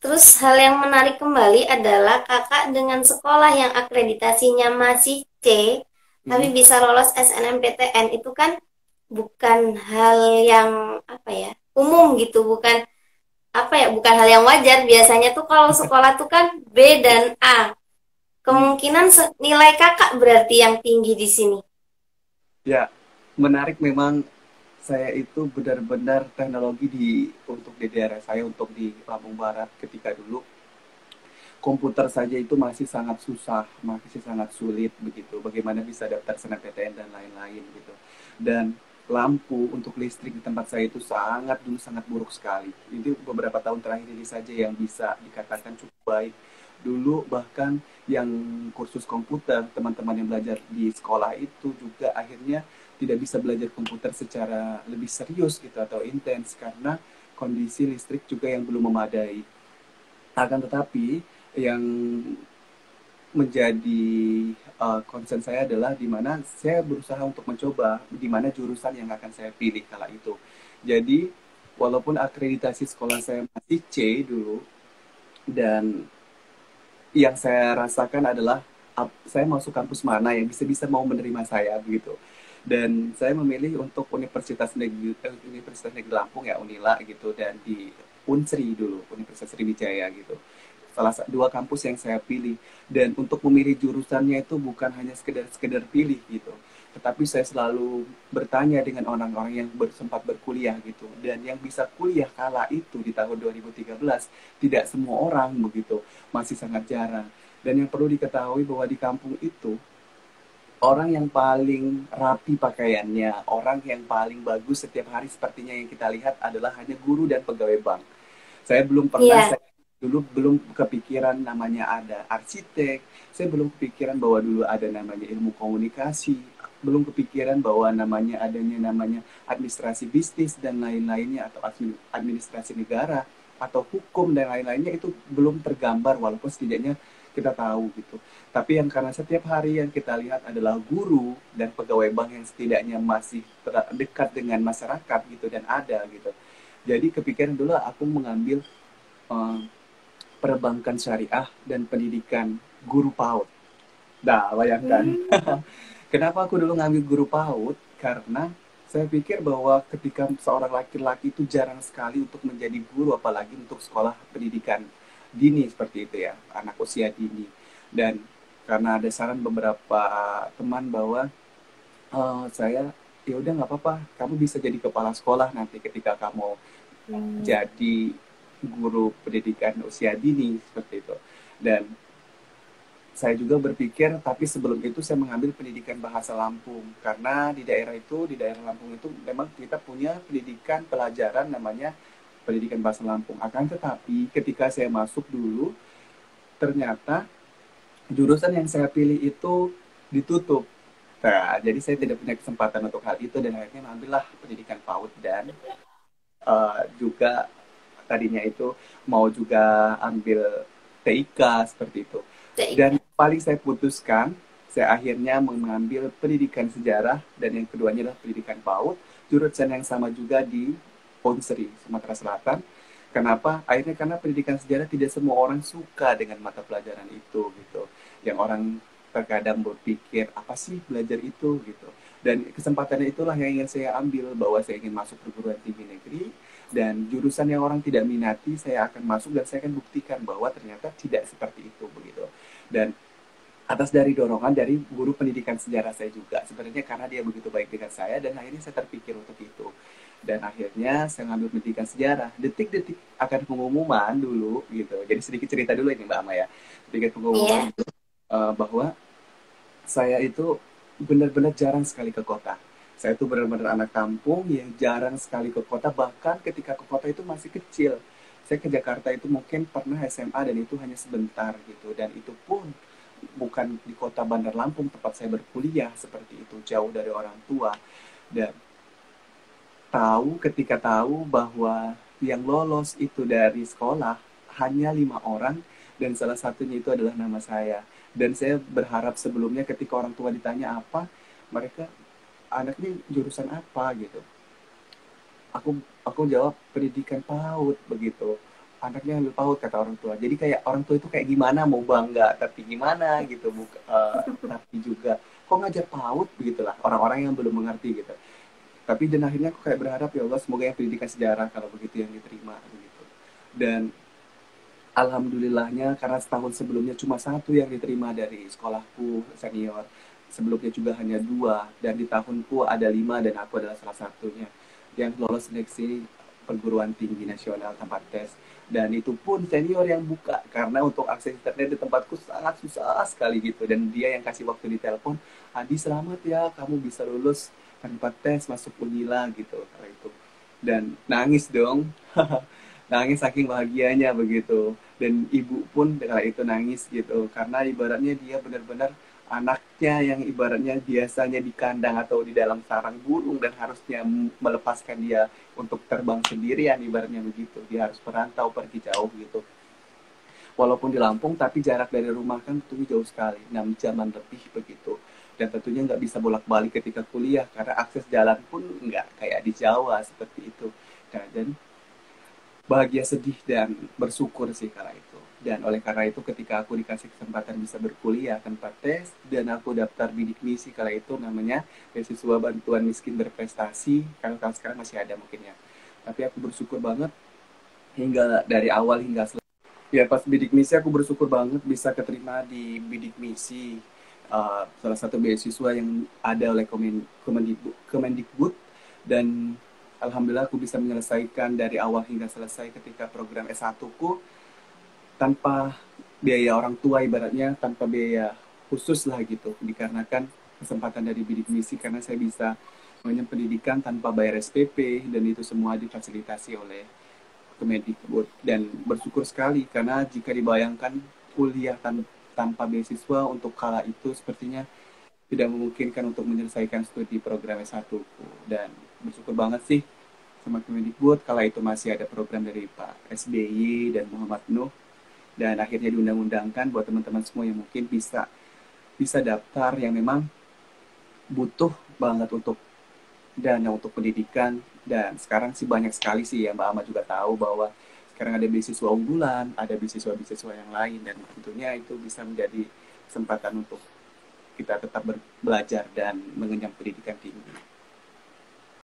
Terus hal yang menarik kembali adalah kakak dengan sekolah yang akreditasinya masih C, tapi Hmm. bisa lolos SNMPTN itu kan bukan hal yang apa ya, umum gitu, bukan apa ya, bukan hal yang wajar. Biasanya tuh kalau sekolah tuh kan B dan A. Hmm. Kemungkinan nilai kakak berarti yang tinggi di sini. Ya, menarik memang. Saya itu benar-benar teknologi untuk di daerah saya, untuk di Lampung Barat ketika dulu komputer saja itu masih sangat susah, masih sangat sulit begitu. Bagaimana bisa daftar SNMPTN dan lain-lain gitu. Dan lampu untuk listrik di tempat saya itu sangat dulu sangat buruk sekali. Itu beberapa tahun terakhir ini saja yang bisa dikatakan cukup baik. Dulu bahkan yang kursus komputer, teman-teman yang belajar di sekolah itu juga akhirnya tidak bisa belajar komputer secara lebih serius gitu atau intens karena kondisi listrik juga yang belum memadai. Akan tetapi yang menjadi concern saya adalah di mana saya berusaha untuk mencoba di mana jurusan yang akan saya pilih kala itu. Jadi walaupun akreditasi sekolah saya masih C dulu, dan yang saya rasakan adalah saya masuk kampus mana yang bisa-bisa mau menerima saya begitu. Dan saya memilih untuk Universitas Negeri Lampung ya, Unila gitu, dan di Unsri dulu, Universitas Sriwijaya gitu. Dua kampus yang saya pilih. Dan untuk memilih jurusannya itu bukan hanya sekedar pilih gitu, tetapi saya selalu bertanya dengan orang-orang yang sempat berkuliah gitu, dan yang bisa kuliah kala itu di tahun 2013 tidak semua orang begitu, masih sangat jarang. Dan yang perlu diketahui bahwa di kampung itu orang yang paling rapi pakaiannya, orang yang paling bagus setiap hari sepertinya yang kita lihat adalah hanya guru dan pegawai bank. Saya belum pernah, Iya. saya dulu belum kepikiran namanya ada arsitek, saya belum kepikiran bahwa dulu ada namanya ilmu komunikasi, belum kepikiran bahwa namanya administrasi bisnis dan lain-lainnya, atau administrasi negara atau hukum dan lain-lainnya, itu belum tergambar walaupun setidaknya kita tahu gitu. Tapi yang karena setiap hari yang kita lihat adalah guru dan pegawai bank yang setidaknya masih dekat dengan masyarakat gitu dan ada gitu. Jadi kepikiran dulu aku mengambil eh, perbankan syariah dan pendidikan guru PAUD. Nah, bayangkan. Hmm. Kenapa aku dulu ngambil guru PAUD? Karena saya pikir bahwa ketika seorang laki-laki itu jarang sekali untuk menjadi guru, apalagi untuk sekolah pendidikan dini seperti itu ya, anak usia dini. Dan karena ada saran beberapa teman bahwa saya, ya udah nggak apa-apa, kamu bisa jadi kepala sekolah nanti ketika kamu Hmm. jadi guru pendidikan usia dini seperti itu. Dan saya juga berpikir, tapi sebelum itu saya mengambil pendidikan bahasa Lampung karena di daerah Lampung itu memang kita punya pendidikan pelajaran namanya pendidikan bahasa Lampung. Akan tetapi ketika saya masuk dulu, ternyata jurusan yang saya pilih itu ditutup. Nah, jadi saya tidak punya kesempatan untuk hal itu dan akhirnya mengambillah pendidikan PAUD, dan juga tadinya itu mau juga ambil TIK seperti itu. Dan paling saya putuskan, saya akhirnya mengambil pendidikan sejarah dan yang keduanya adalah pendidikan PAUD, jurusan yang sama juga di Ponsri, Sumatera Selatan. Kenapa? Akhirnya karena pendidikan sejarah tidak semua orang suka dengan mata pelajaran itu gitu. Yang orang terkadang berpikir apa sih belajar itu gitu. Dan kesempatannya itulah yang ingin saya ambil, bahwa saya ingin masuk perguruan tinggi negeri, dan jurusan yang orang tidak minati saya akan masuk dan saya akan buktikan bahwa ternyata tidak seperti itu begitu. Dan atas dari dorongan dari guru pendidikan sejarah saya juga sebenarnya, karena dia begitu baik dengan saya, dan akhirnya saya terpikir untuk itu. Dan akhirnya saya ngambil pendidikan sejarah. Detik-detik akan pengumuman dulu gitu. Jadi sedikit cerita dulu ini Mbak Ama ya. Sedikit pengumuman Iya. dulu, bahwa saya itu benar-benar jarang sekali ke kota. Saya itu benar-benar anak kampung yang jarang sekali ke kota, bahkan ketika ke kota itu masih kecil. Saya ke Jakarta itu mungkin pernah SMA dan itu hanya sebentar gitu. Dan itu pun bukan di kota Bandar Lampung tempat saya berkuliah, seperti itu, jauh dari orang tua. Dan ketika tahu bahwa yang lolos itu dari sekolah hanya 5 orang, dan salah satunya itu adalah nama saya. Dan saya berharap sebelumnya ketika orang tua ditanya apa, mereka anaknya jurusan apa gitu. Aku jawab pendidikan PAUD begitu. anaknya ambil PAUD kata orang tua. Jadi kayak orang tua itu kayak gimana mau bangga tapi gimana gitu, tapi juga kok ngajar PAUD begitulah orang-orang yang belum mengerti gitu. Tapi dan akhirnya aku kayak berharap ya Allah semoga yang pendidikan sejarah kalau begitu yang diterima begitu. Dan alhamdulillahnya karena setahun sebelumnya cuma satu yang diterima dari sekolahku senior. Sebelumnya juga hanya dua dan di tahunku ada lima dan aku adalah salah satunya yang lolos seleksi perguruan tinggi nasional tempat tes. Dan itu pun senior yang buka karena untuk akses internet di tempatku sangat susah sekali gitu. Dan dia yang kasih waktu di telepon, Adi selamat ya kamu bisa lulus tanpa tes masuk Unila gitu kalau itu. Dan nangis dong. Nangis saking bahagianya begitu. Dan ibu pun kala itu nangis gitu karena ibaratnya dia benar-benar anaknya yang ibaratnya biasanya di kandang atau di dalam sarang burung dan harusnya melepaskan dia untuk terbang sendirian ibaratnya begitu, dia harus merantau pergi jauh gitu, walaupun di Lampung tapi jarak dari rumah kan tentunya jauh sekali 6 jaman lebih begitu, dan tentunya nggak bisa bolak-balik ketika kuliah karena akses jalan pun nggak kayak di Jawa seperti itu. Dan bahagia, sedih, dan bersyukur sih kala itu. Dan oleh karena itu ketika aku dikasih kesempatan bisa berkuliah tanpa tes dan aku daftar bidik misi kala itu namanya beasiswa bantuan miskin berprestasi, kalau sekarang masih ada mungkin ya. Tapi aku bersyukur banget hingga dari awal hingga selesai. Ya pas bidik misi aku bersyukur banget bisa keterima di bidik misi, salah satu beasiswa yang ada oleh Kemendikbud, dan alhamdulillah aku bisa menyelesaikan dari awal hingga selesai ketika program S1 ku tanpa biaya orang tua ibaratnya, tanpa biaya khusus lah gitu, dikarenakan kesempatan dari bidik misi karena saya bisa mengenyam pendidikan tanpa bayar SPP dan itu semua difasilitasi oleh Kemendikbud. Dan bersyukur sekali karena jika dibayangkan kuliah tanpa beasiswa untuk kala itu sepertinya tidak memungkinkan untuk menyelesaikan studi program S1 ku. Dan bersyukur banget sih sama Kemendikbud kala itu masih ada program dari Pak SBY dan Muhammad Nuh, dan akhirnya diundang-undangkan buat teman-teman semua yang mungkin bisa bisa daftar yang memang butuh banget untuk dana untuk pendidikan. Dan sekarang sih banyak sekali sih ya Mbak Ama juga tahu bahwa sekarang ada beasiswa unggulan, ada beasiswa-beasiswa yang lain, dan tentunya itu bisa menjadi kesempatan untuk kita tetap belajar dan mengenyam pendidikan tinggi.